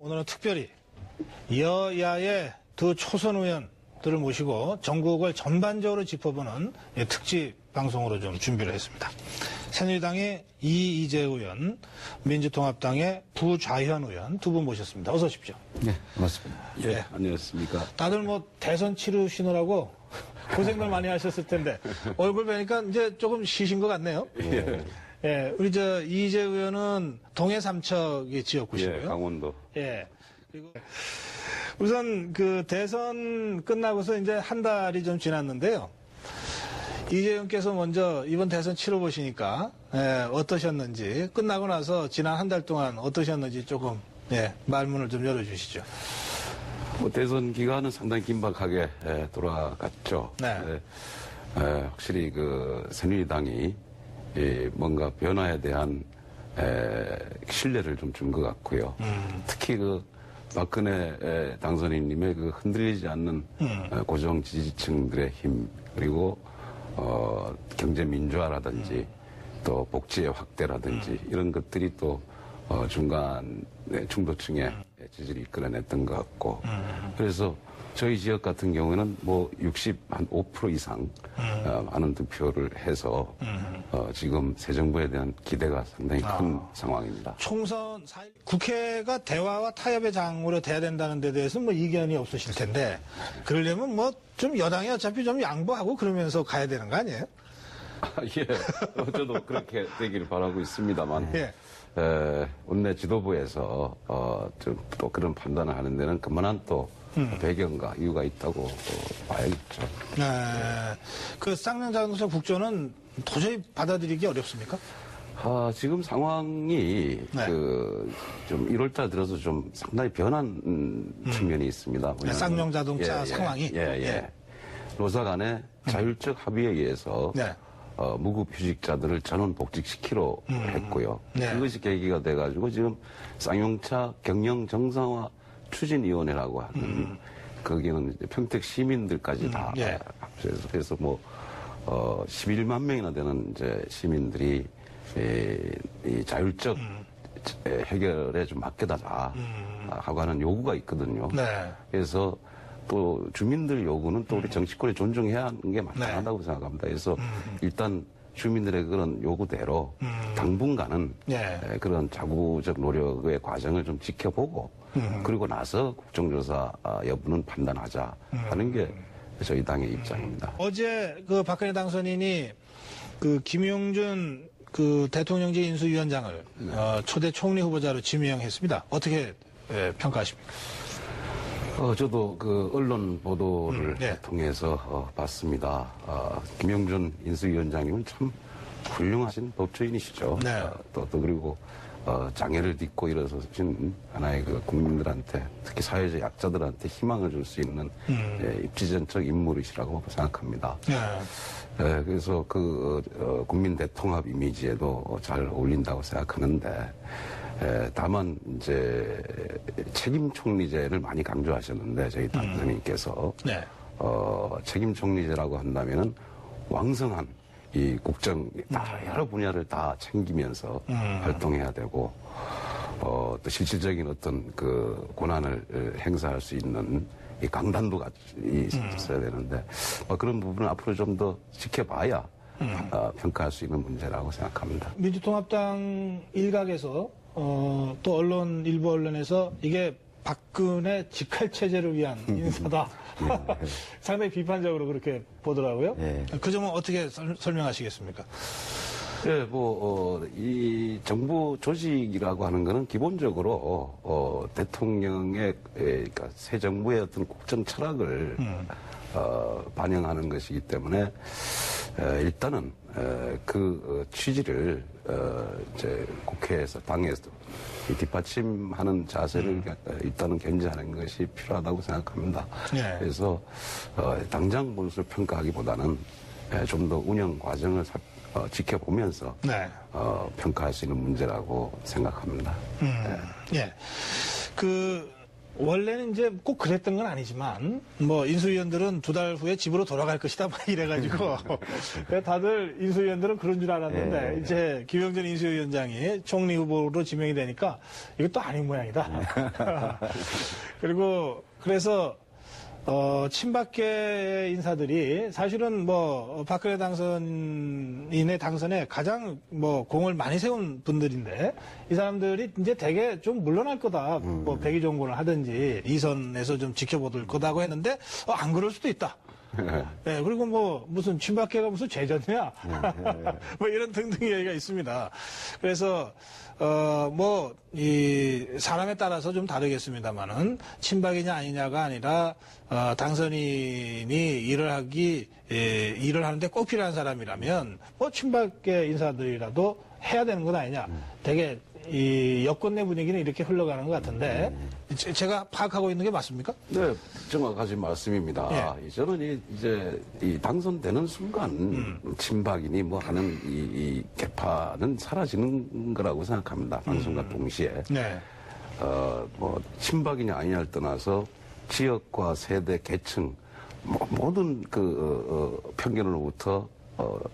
오늘은 특별히 여야의 두 초선 의원들을 모시고 전국을 전반적으로 짚어보는 특집 방송으로 좀 준비를 했습니다. 새누리당의 이희재 의원, 민주통합당의 부좌현 의원 두 분 모셨습니다. 어서 오십시오. 네, 고맙습니다. 예, 네. 안녕하십니까. 다들 뭐 대선 치르시느라고 고생들 많이 하셨을 텐데 얼굴 뵈니까 이제 조금 쉬신 것 같네요. 예. 예, 우리 이희재 의원은 동해 삼척이 지역구시고요. 예, 강원도. 예. 그리고 우선 그 대선 끝나고서 이제 한 달이 좀 지났는데요. 이희재 의원께서 먼저 이번 대선 치러보시니까 어떠셨는지, 끝나고 나서 지난 한 달 동안 어떠셨는지 조금 말문을 좀 열어주시죠. 대선 기간은 상당히 긴박하게 돌아갔죠. 네. 확실히 그 새누리당이 뭔가 변화에 대한 신뢰를 좀 준 것 같고요. 특히 그 박근혜 당선인님의 그 흔들리지 않는 고정 지지층들의 힘, 그리고 경제 민주화라든지 또 복지의 확대라든지 이런 것들이 또 중간 중도층의 지지를 이끌어냈던 것 같고, 그래서 저희 지역 같은 경우에는 뭐 65% 이상 많은 득표를 해서 지금 새 정부에 대한 기대가 상당히 큰 상황입니다. 총선 4일 국회가 대화와 타협의 장으로 돼야 된다는 데 대해서는 뭐 이견이 없으실 텐데, 그러려면 뭐 좀 여당이 어차피 좀 양보하고 그러면서 가야 되는 거 아니에요? 예, 저도 그렇게 되기를 바라고 있습니다만, 예. 원내 지도부에서 좀 또 그런 판단을 하는 데는 그만한 또 배경과 이유가 있다고 봐야겠죠. 그 쌍용자동차 국조는 도저히 받아들이기 어렵습니까? 지금 상황이 좀 1월달 들어서 좀 상당히 변한 측면이 있습니다. 쌍용자동차 상황이 노사 간의 자율적 합의에 의해서 무급 휴직자들을 전원 복직시키러 했고요. 그것이 계기가 돼가지고 지금 쌍용차 경영 정상화 추진위원회라고 하는 거기는 이제 평택 시민들까지 다 합쳐서 그래서 뭐 11만 명이나 되는 이제 시민들이 이 자율적 해결에 좀 맡겨달라 하고 하는 요구가 있거든요. 그래서 또 주민들 요구는 또 우리 정치권이 존중해야 하는 게 마땅하다고 생각합니다. 그래서 일단 주민들의 그런 요구대로 당분간은 그런 자구적 노력의 과정을 좀 지켜보고 그리고 나서 국정조사 여부는 판단하자 하는 게 저희 당의 입장입니다. 어제 그 박근혜 당선인이 그 김용준 그 대통령제 인수위원장을 초대 총리 후보자로 지명했습니다. 어떻게 평가하십니까? 저도 그 언론 보도를 통해서 봤습니다. 김용준 인수위원장님은 참 훌륭하신 법조인이시죠. 또 그리고 장애를 딛고 일어서신 하나의 그 국민들한테, 특히 사회적 약자들한테 희망을 줄 수 있는 입지전적 인물이시라고 생각합니다. 그래서 그 국민 대통합 이미지에도 잘 어울린다고 생각하는데, 다만 이제 책임 총리제를 많이 강조하셨는데 저희 당선인께서 책임 총리제라고 한다면은 왕성한 이 국정 여러 분야를 다 챙기면서 활동해야 되고 또 실질적인 어떤 그 권한을 행사할 수 있는 이 강단도가 있어야 되는데 그런 부분은 앞으로 좀 더 지켜봐야 평가할 수 있는 문제라고 생각합니다. 민주통합당 일각에서 또 일부 언론에서 이게 박근혜 직할체제를 위한 인사다. 상당히 비판적으로 그렇게 보더라고요. 그 점은 어떻게 설명하시겠습니까? 이 정부 조직이라고 하는 거는 기본적으로 대통령의 그러니까 새 정부의 어떤 국정 철학을 반영하는 것이기 때문에 일단은 그 취지를 이제 국회에서 당에서 뒷받침하는 자세를 일단은 견지하는 것이 필요하다고 생각합니다. 그래서 당장 본수를 평가하기보다는 좀 더 운영 과정을 지켜보면서 네. 평가할 수 있는 문제라고 생각합니다. 그 원래는 이제 꼭 그랬던 건 아니지만, 뭐, 인수위원들은 2달 후에 집으로 돌아갈 것이다, 막 이래가지고. 다들 인수위원들은 그런 줄 알았는데, 이제 김영전 인수위원장이 총리 후보로 지명이 되니까, 이것도 아닌 모양이다. 그리고, 그래서, 친박계 인사들이 사실은 뭐, 박근혜 당선인의 당선에 가장 뭐, 공을 많이 세운 분들인데, 이 사람들이 이제 되게 좀 물러날 거다. 뭐, 백의종군을 하든지, 2선에서 좀 지켜보들 거다고 했는데, 안 그럴 수도 있다. 네, 그리고 뭐, 무슨 친박계가 무슨 죄졌냐? 뭐, 이런 등등 얘기가 있습니다. 그래서, 사람에 따라서 좀 다르겠습니다만은, 친박이냐 아니냐가 아니라, 당선인이 일을 하는데 꼭 필요한 사람이라면, 뭐, 친박계 인사들이라도 해야 되는 건 아니냐. 되게, 이 여권 내 분위기는 이렇게 흘러가는 것 같은데, 제가 파악하고 있는 게 맞습니까? 네, 정확하신 말씀입니다. 예. 저는 이제 당선되는 순간 친박이니 뭐 하는 이 개파는 사라지는 거라고 생각합니다. 당선과 동시에. 네. 뭐 친박이냐 아니냐를 떠나서 지역과 세대, 계층 모든 편견으로부터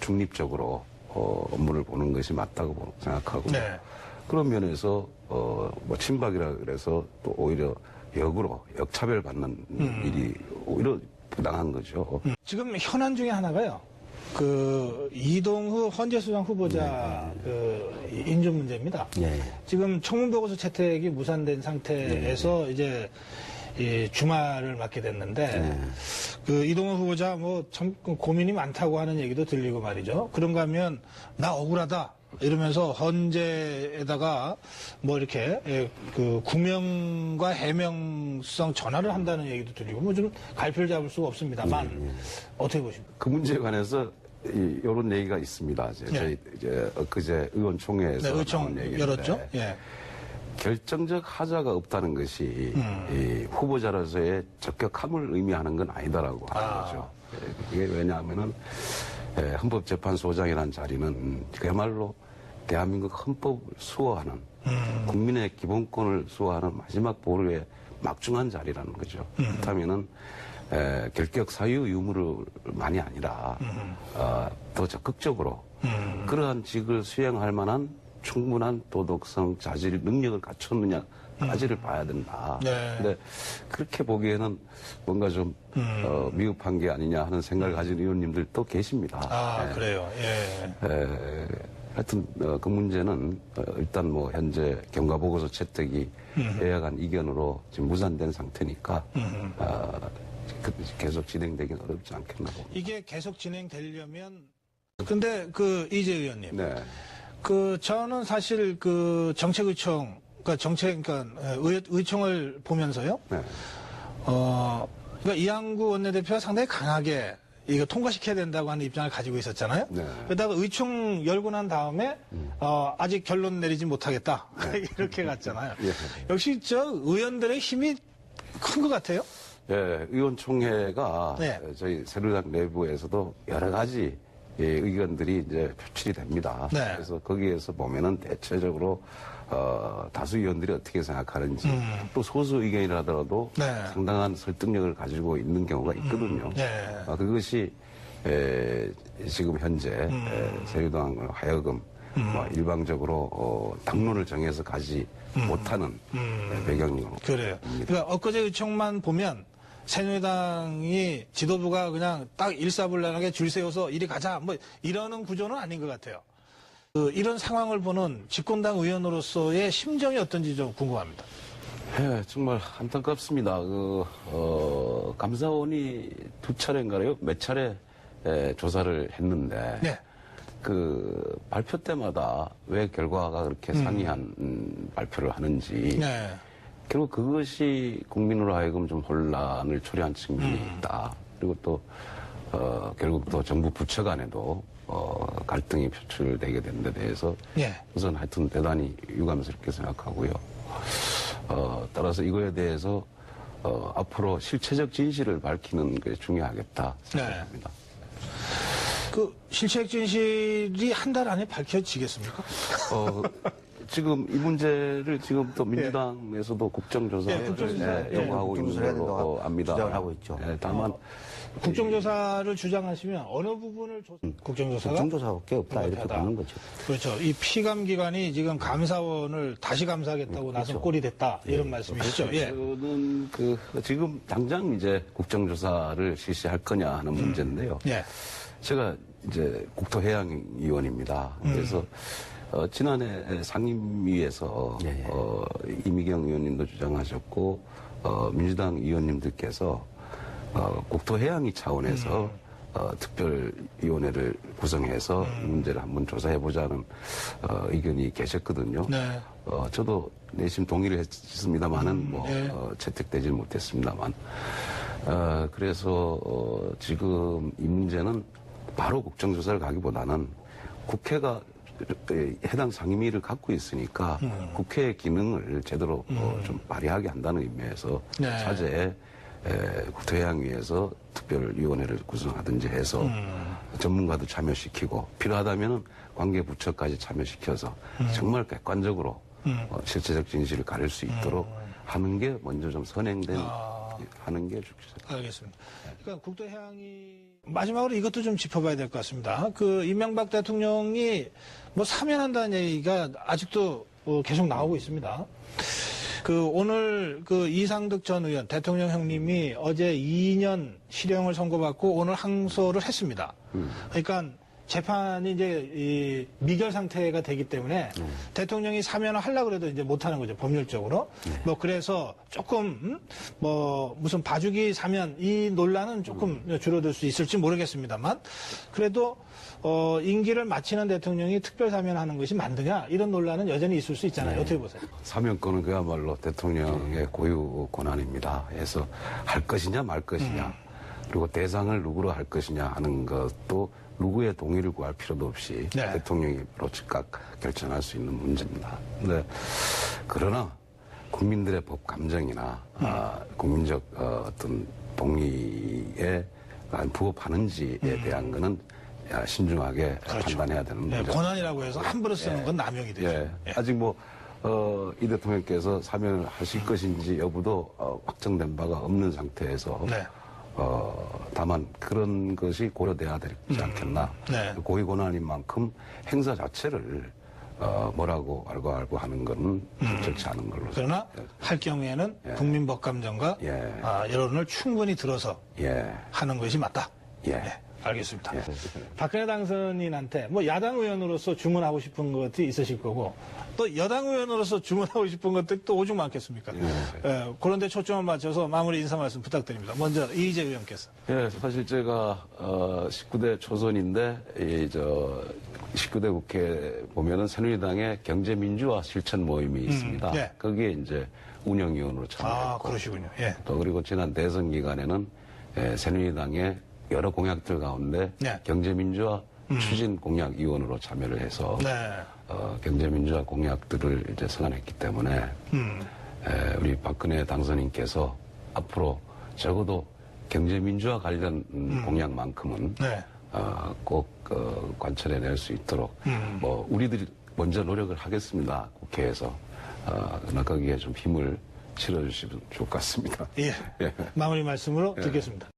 중립적으로 업무를 보는 것이 맞다고 생각하고. 네. 그런 면에서 뭐 친박이라 그래서 또 오히려 역차별 받는 일이 오히려 부당한 거죠. 지금 현안 중에 하나가요. 이동후 헌재수장 후보자 인준 문제입니다. 네. 지금 청문보고서 채택이 무산된 상태에서 이제 주말을 맞게 됐는데 이동후 후보자 뭐 참 고민이 많다고 하는 얘기도 들리고 말이죠. 그런가 하면 나 억울하다. 이러면서 헌재에다가 뭐 이렇게 구명과 해명성 전화를 한다는 얘기도 들리고 뭐 좀 갈피를 잡을 수가 없습니다만 어떻게 보십니까? 그 문제에 관해서 이런 얘기가 있습니다. 저희 이제 엊그제 의원총회에서 의총 열었죠. 예. 결정적 하자가 없다는 것이 이 후보자로서의 적격함을 의미하는 건 아니다라고 하는 거죠. 이게 왜냐하면은 헌법재판소장이라는 자리는 그야말로 대한민국 헌법을 수호하는 국민의 기본권을 수호하는 마지막 보루의 막중한 자리라는 거죠. 그렇다면은 결격 사유 유무를만이 아니라 더 적극적으로 그러한 직을 수행할 만한 충분한 도덕성, 자질, 능력을 갖췄느냐까지를 봐야 된다. 근데 그렇게 보기에는 뭔가 좀 미흡한 게 아니냐 하는 생각을 가진 의원님들도 계십니다. 그래요. 예. 하여튼 그 문제는 일단 뭐 현재 경과보고서 채택이 예약한 이견으로 지금 무산된 상태니까 계속 진행되기는 어렵지 않겠나 봅니다. 이게 계속 진행되려면 근데 이재 의원님. 네. 저는 사실 정책의총, 그러니까 의총을 보면서요. 네. 그러니까 이한구 원내대표가 상당히 강하게 이거 통과시켜야 된다고 하는 입장을 가지고 있었잖아요. 네. 그러다가 의총 열고 난 다음에 아직 결론 내리지 못하겠다 이렇게 갔잖아요. 예. 역시 의원들의 힘이 큰 것 같아요. 예, 의원총회가 네. 저희 새누리당 내부에서도 여러 가지 의견들이 이제 표출이 됩니다. 네. 그래서 거기에서 보면은 대체적으로 다수 의원들이 어떻게 생각하는지 또 소수 의견이라더라도 상당한 설득력을 가지고 있는 경우가 있거든요. 그것이 지금 현재 새누리당을 하여금 일방적으로 당론을 정해서 가지 못하는 배경이고. 그래요. 그러니까 엊그제 의총만 보면 새누리당이 지도부가 그냥 딱 일사불란하게 줄 세워서 이리 가자 뭐 이러는 구조는 아닌 것 같아요. 이런 상황을 보는 집권당 의원으로서의 심정이 어떤지 좀 궁금합니다. 예, 정말 안타깝습니다. 감사원이 2차례인가요? 몇 차례 조사를 했는데 네. 발표 때마다 왜 결과가 그렇게 상이한 발표를 하는지 결국 그것이 국민으로 하여금 좀 혼란을 초래한 측면이 있다. 그리고 또 결국 또 정부 부처 간에도 갈등이 표출되게 된 데 대해서 우선 하여튼 대단히 유감스럽게 생각하고요. 따라서 이거에 대해서 앞으로 실체적 진실을 밝히는 게 중요하겠다 생각합니다. 실체적 진실이 한 달 안에 밝혀지겠습니까? 지금 이 문제를 지금 또 민주당에서도 국정조사를 요구하고 있는 걸로 압니다. 주장을 하고 있죠. 다만 국정조사를 주장하시면 어느 부분을 국정조사가? 국정조사가 꽤 없다 이렇게 보는 거죠. 그렇죠. 이 피감기관이 지금 감사원을 다시 감사하겠다고 나선 꼴이 됐다 이런 말씀이시죠. 예. 저는 지금 당장 이제 국정조사를 실시할 거냐 하는 문제인데요. 예. 제가 이제 국토해양위원입니다. 그래서 지난해 상임위에서 이미경 의원님도 주장하셨고 민주당 의원님들께서 국토해양위 차원에서 특별위원회를 구성해서 이 문제를 한번 조사해보자는 의견이 계셨거든요. 네. 저도 내심 동의를 했습니다만은 채택되지 못했습니다만. 그래서 지금 이 문제는 바로 국정조사를 가기보다는 국회가 해당 상임위를 갖고 있으니까 국회의 기능을 제대로 좀 발휘하게 한다는 의미에서 차제에 국토해양위에서 특별위원회를 구성하든지 해서 전문가도 참여시키고 필요하다면 관계 부처까지 참여시켜서 정말 객관적으로 실체적 진실을 가릴 수 있도록 하는 게 먼저 좀 선행된 하는 게 좋겠습니다. 알겠습니다. 그러니까 국토해양이 마지막으로 이것도 좀 짚어봐야 될 것 같습니다. 그 이명박 대통령이 뭐 사면한다는 얘기가 아직도 계속 나오고 있습니다. 오늘 이상득 전 의원 대통령 형님이 어제 2년 실형을 선고받고 오늘 항소를 했습니다. 그러니까 재판이 이제 미결 상태가 되기 때문에 대통령이 사면을 하려고 해도 이제 못하는 거죠, 법률적으로. 그래서 조금 무슨 봐주기 사면 이 논란은 조금 줄어들 수 있을지 모르겠습니다만 그래도 임기를 마치는 대통령이 특별 사면하는 것이 맞느냐 이런 논란은 여전히 있을 수 있잖아요. 어떻게 보세요? 사면권은 그야말로 대통령의 고유 권한입니다. 해서 할 것이냐 말 것이냐 그리고 대상을 누구로 할 것이냐 하는 것도 누구의 동의를 구할 필요도 없이 대통령이 바로 즉각 결정할 수 있는 문제입니다. 그러나 국민들의 법 감정이나 국민적 어떤 동의에 부합하는지에 대한 것은 신중하게 판단해야 되는 문제입니다. 권한이라고 해서 함부로 쓰는 건 남용이 되죠. 아직 이 대통령께서 사면을 하실 것인지 여부도 확정된 바가 없는 상태에서 다만 그런 것이 고려돼야 되지 않겠나. 고위 권한인 만큼 행사 자체를 뭐라고 알고 하는 건 적절치 않은 걸로. 그러나 할 경우에는 국민법감정과 여론을 충분히 들어서 하는 것이 맞다. 알겠습니다. 박근혜 당선인한테 야당 의원으로서 주문하고 싶은 것이 있으실 거고 또 여당 의원으로서 주문하고 싶은 것들이 또 오죽 많겠습니까? 그런데 초점을 맞춰서 마무리 인사 말씀 부탁드립니다. 먼저 이희재 의원께서. 사실 제가 19대 초선인데 19대 국회 보면은 새누리당의 경제민주화 실천 모임이 있습니다. 거기에 이제 운영위원으로 참여했고. 그러시군요. 또 그리고 지난 대선 기간에는 새누리당의 여러 공약들 가운데 경제민주화 추진 공약위원으로 참여를 해서 경제민주화 공약들을 이제 성안했기 때문에 우리 박근혜 당선인께서 앞으로 적어도 경제민주화 관련 공약만큼은 꼭 관철해낼 수 있도록 우리들이 먼저 노력을 하겠습니다. 국회에서. 그러나 거기에 좀 힘을 실어주시면 좋을 것 같습니다. 마무리 말씀으로 듣겠습니다.